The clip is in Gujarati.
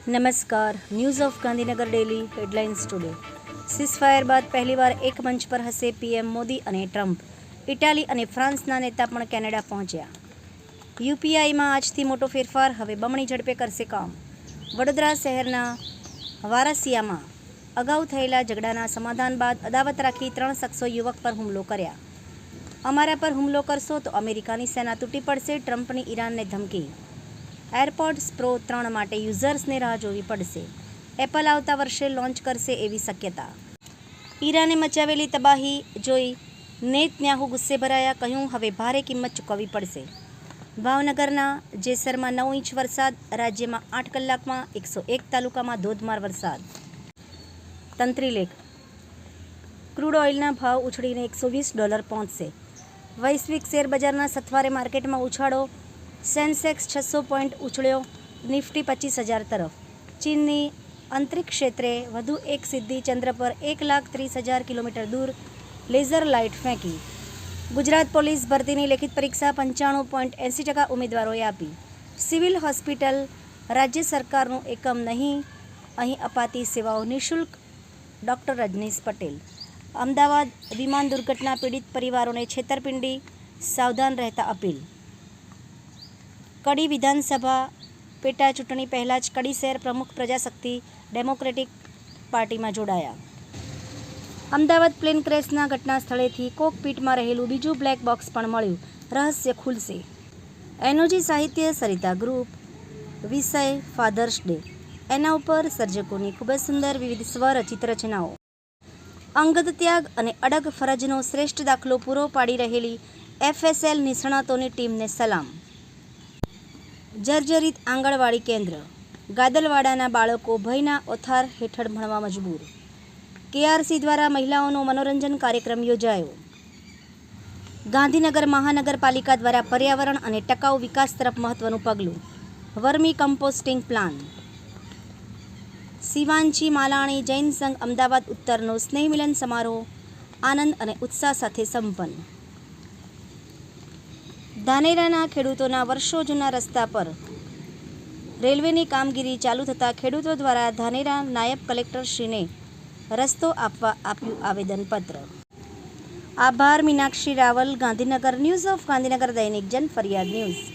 नमस्कार। News of Gandhinagar daily headlines today. Ceasefire बाद पहलीवार एक मंच पर हसे पीएम मोदी અને ટ્રમ્પ। ઇટાલી અને ફ્રાન્સના નેતા પણ કેનેડા પહોંચ્યા। યુપીઆઈમાં આજથી મોટો ફેરફાર, હવે બમણી ઝડપે કરશે કામ। વડોદરા શહેરના વારાસિયામાં અગાઉ થયેલા ઝઘડાના સમાધાન બાદ અદાવત રાખી 3 શખ્સો યુવક પર હુમલો કર્યા। અમારા પર હુમલો કરશો તો અમેરિકાની સેના તૂટી પડશે, ટ્રમ્પની ઈરાનને ધમકી। એરપોડ્સ પ્રો 3 માટે યુઝર્સને રાહ જોવી પડશે। એપલ આવતા વર્ષે લોન્ચ કરશે એવી શક્યતા। ઈરાને મચાવેલી તબાહી જોઈ નેતન્યાહુ ગુસ્સે ભરાયા, કહ્યું હવે ભારે કિંમત ચૂકવવી પડશે। ભાવનગરના જેસરમાં 9 ઇંચ વરસાદ, રાજ્યમાં 8 કલાકમાં 101 તાલુકામાં ધોધમાર વરસાદ। તંત્રીલેખ: ક્રૂડ ઓઇલના ભાવ ઉછળીને $120 પહોંચશે। વૈશ્વિક શેરબજારના સથવારે માર્કેટમાં ઉછાળો, સેન્સેક્સ 600 પોઈન્ટ ઉછળ્યો, નિફ્ટી 25,000 તરફ। ચીનની અંતરિક્ષ ક્ષેત્રે વધુ એક સિદ્ધિ, ચંદ્ર પર 1,30,000 કિલોમીટર દૂર લેઝર લાઇટ ફેંકી। ગુજરાત પોલીસ ભરતીની લેખિત પરીક્ષા 95.80% ઉમેદવારોએ આપી। સિવિલ હોસ્પિટલ રાજ્ય સરકારનું એકમ નહીં, અહીં અપાતી સેવાઓ નિઃશુલ્ક, ડૉક્ટર રજનીશ પટેલ। અમદાવાદ વિમાન દુર્ઘટના પીડિત પરિવારોને છેતરપિંડી, સાવધાન રહેતા અપીલ। કડી વિધાનસભા પેટા ચૂંટણી પહેલાં જ કડી શહેર પ્રમુખ પ્રજાશક્તિ ડેમોક્રેટિક પાર્ટીમાં જોડાયા। અમદાવાદ પ્લેન ક્રેશના ઘટના સ્થળેથી કોકપીટમાં રહેલું બીજું બ્લેક બોક્સ પણ મળ્યું, રહસ્ય ખુલશે। એનોજી સાહિત્ય સરિતા ગ્રુપ, વિષય ફાધર્સ ડે, એના ઉપર સર્જકોની ખૂબ જ સુંદર વિવિધ સ્વરચિત રચનાઓ। અંગત ત્યાગ અને અડગ ફરજનો શ્રેષ્ઠ દાખલો પૂરો પાડી રહેલી એફએસએલ નિષ્ણાતોની ટીમને સલામ। જર્જરિત આંગણવાડી કેન્દ્ર, ગાદલવાડાના બાળકો ભયના ઓથાર હેઠળ ભણવા મજબૂર। કેઆરસી દ્વારા મહિલાઓનો મનોરંજન કાર્યક્રમ યોજાયો। ગાંધીનગર મહાનગરપાલિકા દ્વારા પર્યાવરણ અને ટકાઉ વિકાસ તરફ મહત્વનું પગલું, vermi composting plant. Shivanshi Malani Jain સંઘ અમદાવાદ ઉત્તરનો સ્નેહમિલન સમારોહ આનંદ અને ઉત્સાહ સાથે સંપન્ન। ધાનેરાના ખેડૂતોના વર્ષો જૂના રસ્તા પર રેલવેની કામગીરી ચાલુ થતાં ખેડૂતો દ્વારા ધાનેરા નાયબ કલેક્ટરશ્રીને રસ્તો આપવા આપ્યું આવેદનપત્ર। આભાર મીનાક્ષી રાવલ, ગાંધીનગર। ન્યૂઝ ઓફ ગાંધીનગર દૈનિક જન ફરિયાદ ન્યૂઝ।